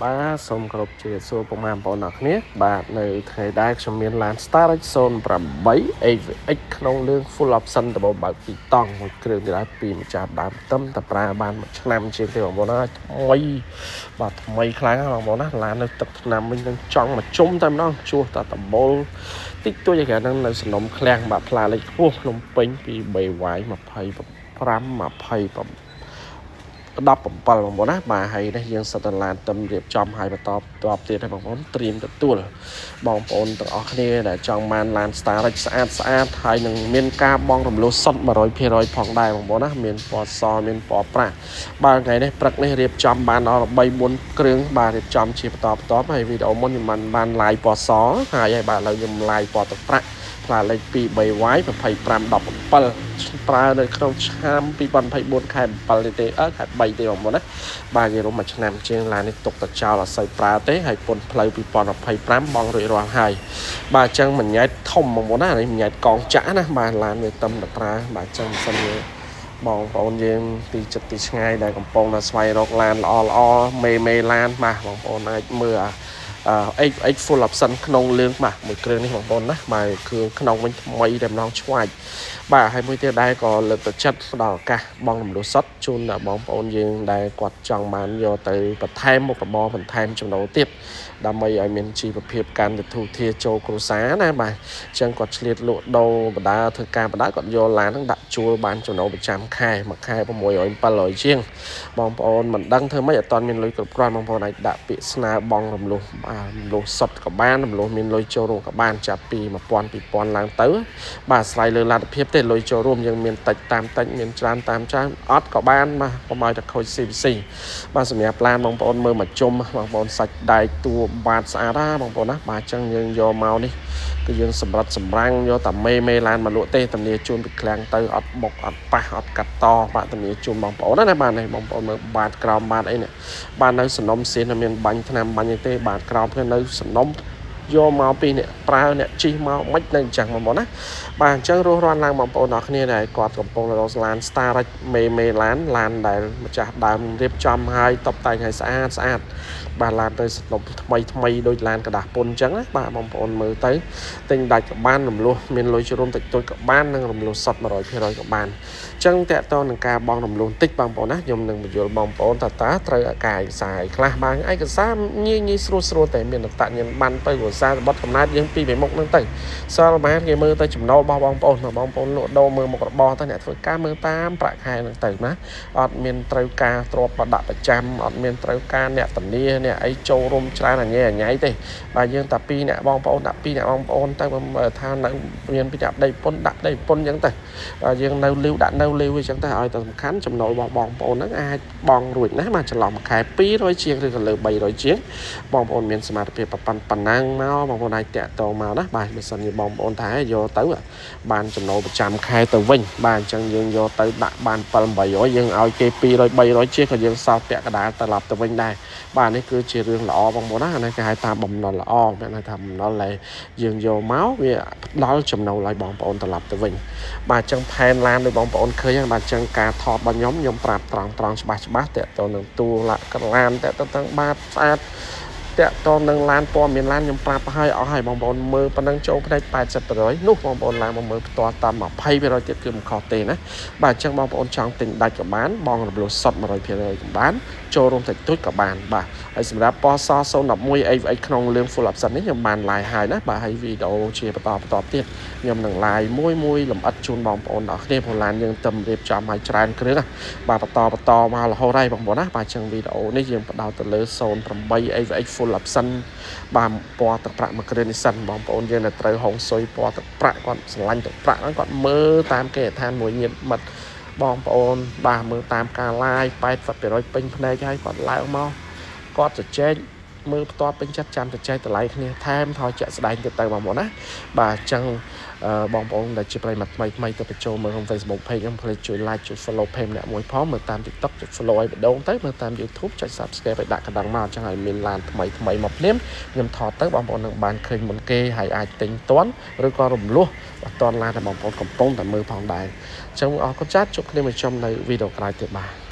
បាទសូមគោរពជាសួរពុកម៉ែបងប្អូនអរគ្នាបាទនៅថ្ងៃដែរខ្ញុំមានឡាន Starage 08 AVX ក្នុងលឿង Full Option ដំបូងបើកពីតង់មួយគ្រឿងទៀតហើយពីម្ចាស់ដើមទឹមតែប្រើបានមួយឆ្នាំជាងទេបងប្អូនណាថ្មីបាទថ្មីខ្លាំងណាស់បងប្អូនណាឡាននៅទឹកឆ្នាំវិញនឹងចង់មកជុំតែម្ដងជួសតែដបូលតិចតួចឯហ្នឹងនៅសំណុំឃ្លាំងបាទផ្លាលេខខ្ពស់ភ្នំពេញពី 3Y 25 17បងប្អូនណាបាទហើយនេះយើងសិតតែឡានទឹមរៀបចំឲ្យបន្តទៀតឲ្យបងប្អូនត្រៀមទទួលបងប្អូនទាំងអស់គ្នាដែលចង់បានឡាន Starage ស្អាតហើយនឹងមានការបង់រំលោះសុទ្ធ 100% ផងដែរបងប្អូនណាមានពណ៌សមានពណ៌ប្រាក់បាទថ្ងៃនេះព្រឹកនេះរៀបចំបានដល់ 3-4 គ្រឿងបាទរៀបចំជាបន្តហើយវីដេអូមុនខ្ញុំបានឡាយពណ៌សហើយបាទឥឡូវខ្ញុំឡាយពណ៌ទឹកប្រាក់ផ្លាលេខ 23Y 2517ប្រើនៅក្នុងឆ្នាំ2024ខែ7ទេខែ3ទេបងប្អូនណាបាទនិយាយរួមមួយឆ្នាំជាងឡាននេះទុកតែចោលអត់សូវប្រើទេហើយពន្ធផ្លូវ2025បងរួចរាល់ហើយបាទអញ្ចឹងមិនញ៉ែតធំបងប្អូនណានេះមិនញ៉ែតកងចាក់ណាបាទឡានវាទឹមតែប្រើបាទអញ្ចឹងមិនសិនបងប្អូនយើងទីចិត្តទីឆ្ងាយដែលកំពុងតែស្វែងរកឡានល្អមេឡានបាទបងប្អូនអាចមើលX Full Option ក្នុងលឿងបាទមួយគ្រឿងនេះបងប្អូនណាបាទគ្រឿងក្នុងវិញថ្មីតែម្ដងឆ្វាច់បាទហើយមួយទៀតដែរក៏លើកទឹកចិត្តផ្ដល់ឱកាសបងរំលោះសុទ្ធជូនដល់បងប្អូនយើងដែលគាត់ចង់បានយកទៅបន្ថែមមុខរបរបន្ថែមចំណូលទៀតដើម្បីឲ្យមានជីវភាពកាន់តែធូរធារចូលគ្រួសារណាបាទអញ្ចឹងគាត់ឆ្លៀតលក់ដូរបដាធ្វើការបដាគាត់យកឡានហ្នឹងដាក់ជួលបានចំណូលប្រចាំខែមួយខែ600 700ជាងបងប្អូនមិនដឹងធ្វើម៉េចអត់ទាន់មានលុយគ្រប់គ្រាន់បងប្អូនអាចដាក់ពាក្យស្នើបងរំលោះរំលោះសុទ្ធក៏បានរំលោះមានលុយចូលរួមក៏បានចាប់ពី1000 2000ឡើងទៅបាទអាស្រ័យលើលទ្ធភាពទេលុយចូលរួមយើងមានតិចតាមតិចមានច្រើនតាមច្រើនអត់ក៏បានបាទកុំឲ្យតែខូច CVC បាទសម្រាប់ឡានបងប្អូនមើលមកជុំបងប្អូនសាច់ដែកតួបាទស្អាតណាបងប្អូនណាបាទអញ្ចឹងយើងយកមកនេះគឺយើងសម្រាប់សម្រាំងយកតែមេឡានមកលក់ទេធានាជូនពីឃ្លាំងទៅអត់បុកអត់ប៉ះអត់កាត់តបាទធានាជូនបងប្អូនណាបាទនេះបងប្អូនមើលបាទក្រោមបាទអីនេះបាទនៅសំណុំសៀនមានបាញ់ថ្នាំបាញ់អីទេបាទក្រោមគ្នានៅសំណុំយកមកពីអ្នកប្រើអ្នកជីមកមិននៅអញ្ចឹងបងប្អូនណាបាទអញ្ចឹងរស់រាន់ឡើងបងប្អូនអរគ្នាដែលគាត់កំពុងរកឡាន Starage មេឡានដែលម្ចាស់ដើមរៀបចំឲ្យតុបតែងឲ្យស្អាតបាទឡានទៅសំណុំថ្មីដូចឡានកដាស់ពុនអញ្ចឹងណាបាទបងប្អូនមើលទៅទិញដាច់ក៏បានរំលោះមានលុយជ្រុំតិចតួចក៏បាននិងរំលោះសុទ្ធ 100% ក៏បានអញ្ចឹងតើតើនឹងការបងរំលោះតិចបងប្អូនណាខ្ញុំនឹងបញ្យល់បងប្អូនតើត្រូវអាការឯកសារខ្លះបានឯកសារងាយស្រួលតែមានតញ្ញបានទៅឧស្សាហ៍បត់កំណត់យើងពីមុខហ្នឹងទៅសល់បានគេមើលទៅចំណូលរបស់បងប្អូនលក់ដូរមើលមុខរបរទៅអ្នកធ្វើការមើលតាមប្រាក់ខែហ្នឹងទៅណាអត់មានត្រូវការទ្រព្យបដាក់ប្រចាំអត់មានត្រូវការអ្នកធានាអ្នកអីចូលរួមច្រើនអញ៉ៃទេបាទយើងតែ2អ្នកបងប្អូនដាក់2អ្នកបងប្អូនទៅថានៅមានពីដាក់ដីពុនដាក់ដីពុនអញ្ចឹងទៅបាទយើងនៅលីវដាក់នៅលីវអញ្ចឹងទៅឲ្យតែសំខាន់ចំណូលរបស់បងប្អូនហ្នឹងអាចបងរួចណាបាទចន្លោះមួយខែ200ជាងឬក៏លើ300ជាងបងប្អូនមានសមត្ថភាពប៉ុណ្ណឹងមកបងប្អូនអាចតាក់ទងមកណាបាទបើសិនជាបងប្អូនថាយកទៅបានចំណូលប្រចាំខែទៅវិញបាទអញ្ចឹងយើងយកទៅដាក់បាន7-800យើងឲ្យគេ200-300ជាងក៏យើងសល់ពាក់កណ្ដាលត្រឡប់ទៅវិញដែរបាទនេះគឺជារឿងល្អបងប្អូនណាអានេះគេហៅថាបំណុលល្អមានន័យថាបំណុលដែលយើងយកមកវាផ្ដល់ចំណូលឲ្យបងប្អូនត្រឡប់ទៅវិញបាទអញ្ចឹងផែនឡានដោយបងប្អូនឃើញបាទអញ្ចឹងការថតរបស់ខ្ញុំប្រាប់ត្រង់ច្បាស់តើតើនឹងតួឡានតើតើបាទស្អាតតើតនឹងឡានពណ៌មានឡានខ្ញុំប្រាប់ឲ្យអស់ឲ្យបងប្អូនមើលប៉ុណ្ណឹងចូលផ្នែក 80% នោះបងប្អូនឡើងមកមើលផ្ទាល់តាម 20% ទៀតគឺមិនខុសទេណាបាទអញ្ចឹងបងប្អូនចង់ទិញដាច់ក៏បានបងរំលោះសុទ្ធ 100% ក៏បានចូលរួមតិចតួចក៏បានបាទហើយសម្រាប់ពណ៌ស011 AVX ក្នុងលឿង Full Option នេះខ្ញុំបានឡាយហើយណាបាទហើយវីដេអូជាបន្តទៀតខ្ញុំនឹងឡាយមួយលម្អិតជូនបងប្អូនអរគ្នាព្រោះឡានយើងទៅរៀបចំឲ្យច្រើនគ្រឿងបាទបន្តមករហូតហើយបងប្អូនណាបាទអញ្ចឹងវីដេអូនេះយើងផ្ដោតទៅលើ08 AVX Full Option បាទពណ៌ទឹកប្រាក់មួយគ្រឿងនេះសិនបងប្អូនយើងដែលត្រូវហុងស៊ុយពណ៌ទឹកប្រាក់គាត់ស្រឡាញ់ទឹកប្រាក់ហ្នឹងគាត់មើលតាមគេឋានមួយញាតិមិត្តបងប្អូនបាទមើលតាមការឡាយ 80% ពេញភ្នែកហើយគាត់ឡើងមកគាត់ជជែកមើលផ្ទាល់ពេញចិត្តចាំទៅចែកតម្លៃគ្នាថែមថយជាក់ស្ដែងទៅបងប្អូនណាបាទអញ្ចឹងបងប្អូនដែលជាប្រិយមិត្តថ្មីទៅបញ្ចូលមើលក្នុង Facebook Page ខ្ញុំភ្លេចជួយ like ជួយ follow page អ្នកមួយផងមើលតាម TikTok ចុច follow ឲ្យបដងទៅមើលតាម YouTube ចុច Subscribe ឲ្យដាក់កណ្ដឹងមកអញ្ចឹងឲ្យមានឡានថ្មីមកភ្លាមខ្ញុំថតទៅបងប្អូននឹងបានឃើញមុនគេហើយអាចទិញទាន់ឬក៏រំលោះបើទាន់ឡានតែបងប្អូនកំពុងតែមើលផងដែរអញ្ចឹងអរគុណចាស់ជួបគ្នាមួយចំនៅវីដេអូក្រោយទៀតបាទ